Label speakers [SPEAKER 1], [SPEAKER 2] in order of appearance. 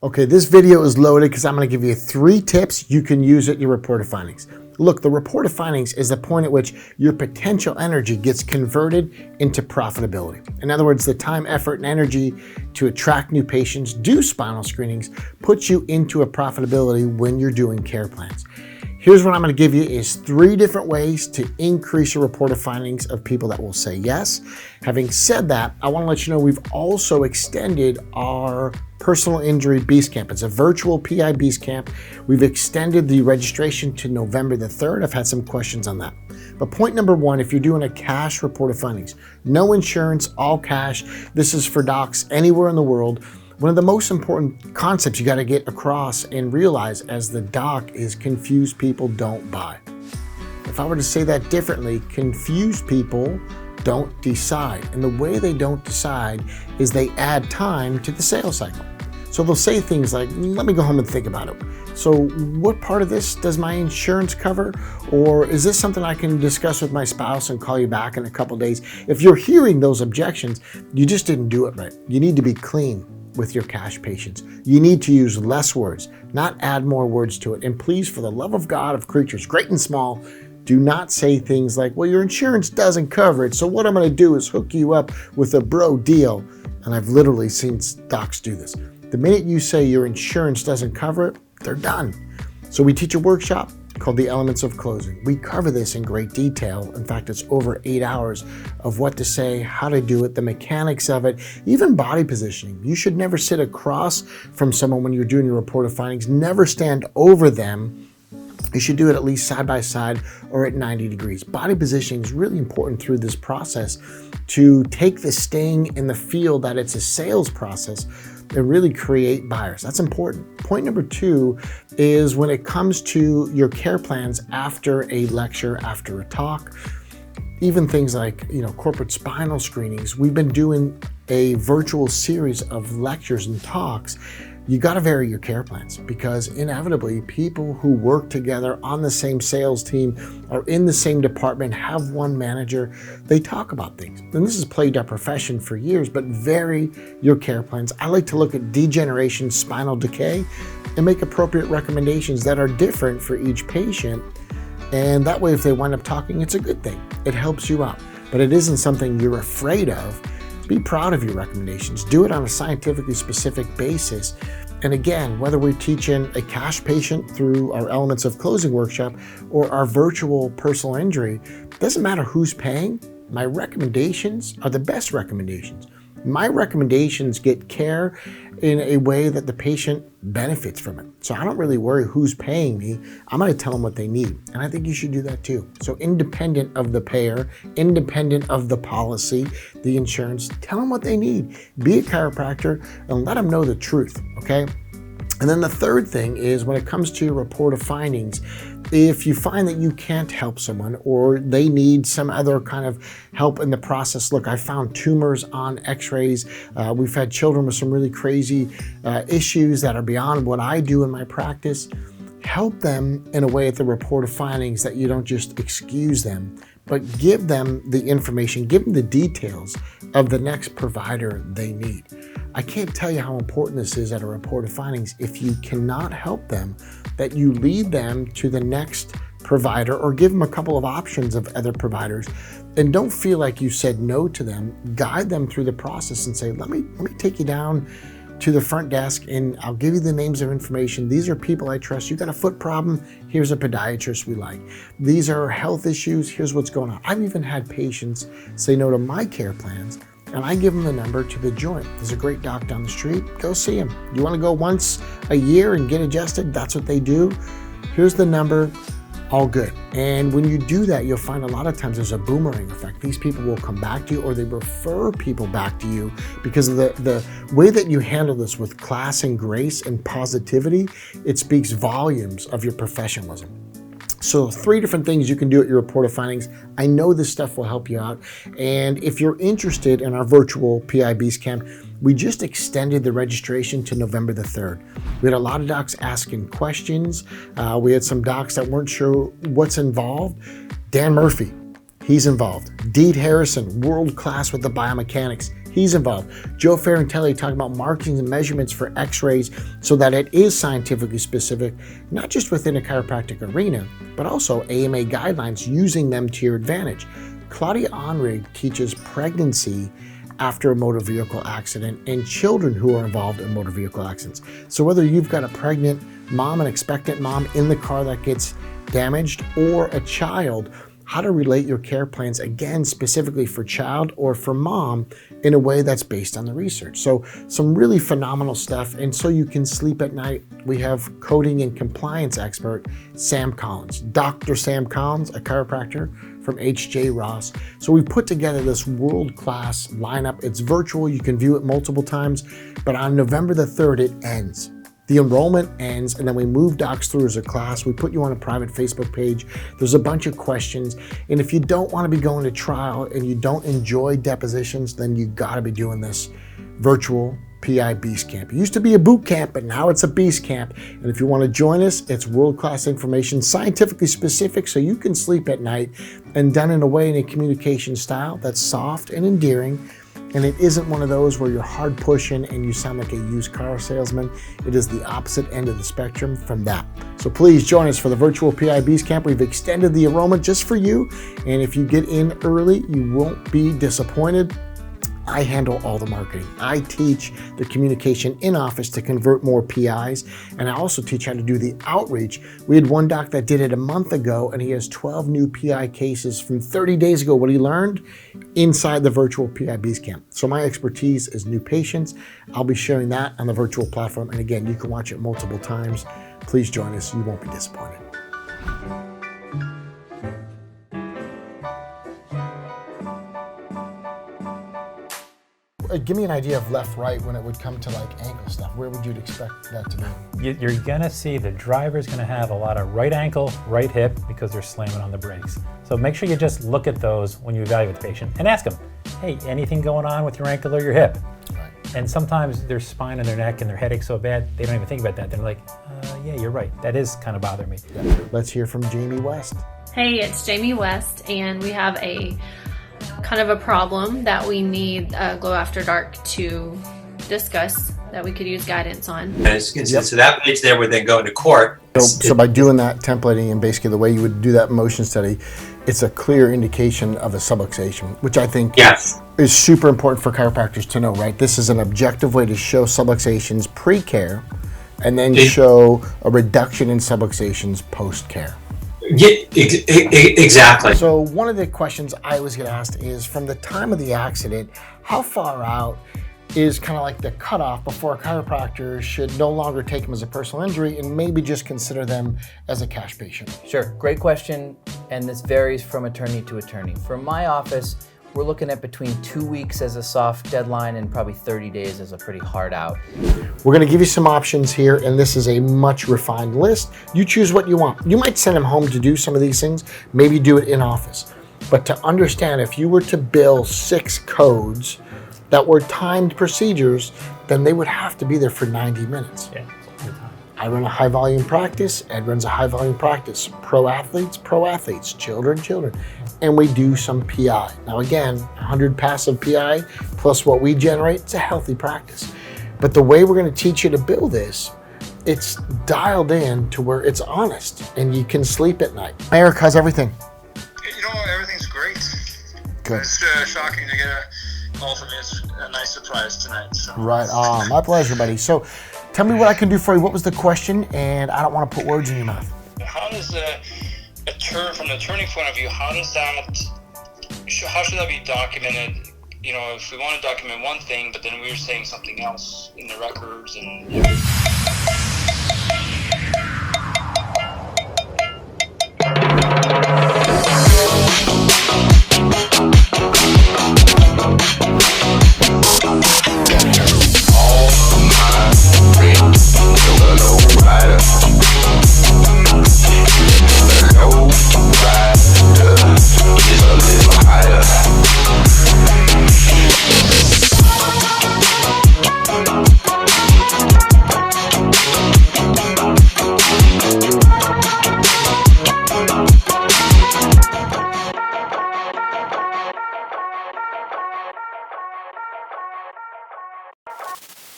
[SPEAKER 1] Okay, this video is loaded because I'm going to give you 3 tips you can use at your report of findings. Look, the report of findings is the point at which your potential energy gets converted into profitability. In other words, the time, effort, and energy to attract new patients, do spinal screenings, puts you into a profitability when you're doing care plans. Here's what I'm going to give you is 3 different ways to increase your report of findings of people that will say yes. Having said that, I want to let you know we've also extended our personal injury beast camp. It's a virtual PI beast camp. We've extended the registration to November the 3rd. I've had some questions on that. But point number 1, if you're doing a cash report of findings, no insurance, all cash. This is for docs anywhere in the world. One of the most important concepts you got to get across and realize as the doc is confused people don't buy. If I were to say that differently, confused people don't decide. And the way they don't decide is they add time to the sales cycle. So they'll say things like, let me go home and think about it. So what part of this does my insurance cover? Or is this something I can discuss with my spouse and call you back in a couple days? If you're hearing those objections, you just didn't do it right. You need to be clean with your cash patients. You need to use less words, not add more words to it. And please, for the love of God, of creatures, great and small, do not say things like, well, your insurance doesn't cover it, so what I'm going to do is hook you up with a bro deal. And I've literally seen docs do this. The minute you say your insurance doesn't cover it, they're done. So we teach a workshop called The Elements of Closing. We cover this in great detail. In fact, it's over 8 hours of what to say, how to do it, the mechanics of it, even body positioning. You should never sit across from someone when you're doing your report of findings. Never stand over them. You should do it at least side by side or at 90 degrees. Body positioning is really important through this process to take the sting and the feel that it's a sales process and really create buyers. That's important. Point number 2 is when it comes to your care plans after a lecture, after a talk, even things like, corporate spinal screenings. We've been doing a virtual series of lectures and talks. You got to vary your care plans because inevitably people who work together on the same sales team are in the same department, have one manager, they talk about things. And this has plagued our profession for years, but vary your care plans. I like to look at degeneration, spinal decay, and make appropriate recommendations that are different for each patient. And that way, if they wind up talking, it's a good thing. It helps you out, but it isn't something you're afraid of. Be proud of your recommendations. Do it on a scientifically specific basis. And again, whether we're teaching a cash patient through our Elements of Closing workshop or our virtual personal injury, doesn't matter who's paying. My recommendations are the best recommendations. My recommendations get care in a way that the patient benefits from it. So I don't really worry who's paying me. I'm going to tell them what they need. And I think you should do that too. So independent of the payer, independent of the policy, the insurance, tell them what they need. Be a chiropractor and let them know the truth, okay? And then the third thing is when it comes to your report of findings, if you find that you can't help someone or they need some other kind of help in the process, look, I found tumors on x-rays. We've had children with some really crazy issues that are beyond what I do in my practice. Help them in a way at the report of findings that you don't just excuse them, but give them the information, give them the details of the next provider they need. I can't tell you how important this is at a report of findings. If you cannot help them, that you lead them to the next provider or give them a couple of options of other providers. And don't feel like you said no to them. Guide them through the process and say, let me take you down to the front desk and I'll give you the names of information. These are people I trust. You got a foot problem? Here's a podiatrist we like. These are health issues. Here's what's going on. I've even had patients say no to my care plans and I give them the number to the joint. There's a great doc down the street. Go see him. You want to go once a year and get adjusted? That's what they do. Here's the number. All good. And when you do that, you'll find a lot of times there's a boomerang effect. These people will come back to you or they refer people back to you because of the way that you handle this with class and grace and positivity. It speaks volumes of your professionalism. So 3 different things you can do at your report of findings. I know this stuff will help you out. And if you're interested in our virtual PI Beast Camp, we just extended the registration to November the 3rd. We had a lot of docs asking questions. We had some docs that weren't sure what's involved. Dan Murphy, he's involved. Deed Harrison, world class with the biomechanics. He's involved. Joe Ferrantelli talking about markings and measurements for x-rays so that it is scientifically specific, not just within a chiropractic arena, but also AMA guidelines, using them to your advantage. Claudia Onrig teaches pregnancy after a motor vehicle accident and children who are involved in motor vehicle accidents. So whether you've got a pregnant mom, an expectant mom in the car that gets damaged, or a child, how to relate your care plans, again, specifically for child or for mom, in a way that's based on the research. So some really phenomenal stuff. And so you can sleep at night, we have coding and compliance expert, Sam Collins, Dr. Sam Collins, a chiropractor from H.J. Ross. So we put together this world-class lineup. It's virtual, you can view it multiple times, but on November the 3rd, it ends. The enrollment ends, and then we move docs through as a class. We put you on a private Facebook page. There's a bunch of questions. And if you don't want to be going to trial and you don't enjoy depositions, then you got to be doing this virtual PI Beast Camp. It used to be a boot camp, but now it's a Beast Camp. And if you want to join us, it's world-class information, scientifically specific, so you can sleep at night, and done in a way, in a communication style that's soft and endearing. And it isn't one of those where you're hard pushing and you sound like a used car salesman. It is the opposite end of the spectrum from that. So please join us for the virtual PI Beast Camp. We've extended the enrollment just for you. And if you get in early, you won't be disappointed. I handle all the marketing. I teach the communication in office to convert more PIs, and I also teach how to do the outreach. We had one doc that did it a month ago, and he has 12 new PI cases from 30 days ago, what he learned inside the virtual PI Beast Camp. So my expertise is new patients. I'll be sharing that on the virtual platform, and again, you can watch it multiple times. Please join us. You won't be disappointed. Give me an idea of left, right when it would come to like ankle stuff. Where would you expect that to be?
[SPEAKER 2] You're gonna see the driver's gonna have a lot of right ankle, right hip, because they're slamming on the brakes. So make sure you just look at those when you evaluate the patient and ask them, hey, anything going on with your ankle or your hip? Right. And sometimes their spine and their neck and their headache so bad, they don't even think about that. They're like, yeah, you're right. That is kind of bothering me.
[SPEAKER 1] Yeah. Let's hear from Jamie West.
[SPEAKER 3] Hey, it's Jamie West, and we have a kind of a problem that we need Glow After Dark to discuss, that we could use guidance on.
[SPEAKER 4] And so that page there would then go into court.
[SPEAKER 1] So by doing that templating and basically the way you would do that motion study, it's a clear indication of a subluxation, which I think is super important for chiropractors to know, right? This is an objective way to show subluxations pre-care and then show a reduction in subluxations post-care.
[SPEAKER 4] Yeah, exactly.
[SPEAKER 1] So one of the questions I always get asked is, from the time of the accident, how far out is kind of like the cutoff before a chiropractor should no longer take them as a personal injury and maybe just consider them as a cash patient?
[SPEAKER 5] Sure, great question, and this varies from attorney to attorney. For my office, we're looking at between 2 weeks as a soft deadline and probably 30 days as a pretty hard out.
[SPEAKER 1] We're gonna give you some options here, and this is a much refined list. You choose what you want. You might send them home to do some of these things, maybe do it in office. But to understand, if you were to bill 6 codes that were timed procedures, then they would have to be there for 90 minutes.
[SPEAKER 2] Yeah.
[SPEAKER 1] I run a high volume practice, Ed runs a high volume practice. Pro athletes, children. And we do some PI. Now again, 100 passive PI plus what we generate, it's a healthy practice. But the way we're gonna teach you to build this, it's dialed in to where it's honest and you can sleep at night. Eric, how's everything?
[SPEAKER 6] You know, everything's great.
[SPEAKER 1] Good.
[SPEAKER 6] It's shocking to get a call from you. It's a nice surprise tonight. So.
[SPEAKER 1] Right, my pleasure, buddy. So tell me what I can do for you. What was the question? And I don't want to put words in your mouth.
[SPEAKER 6] How does from the attorney point of view, how should that be documented? You know, if we want to document one thing, but then we were saying something else in the records and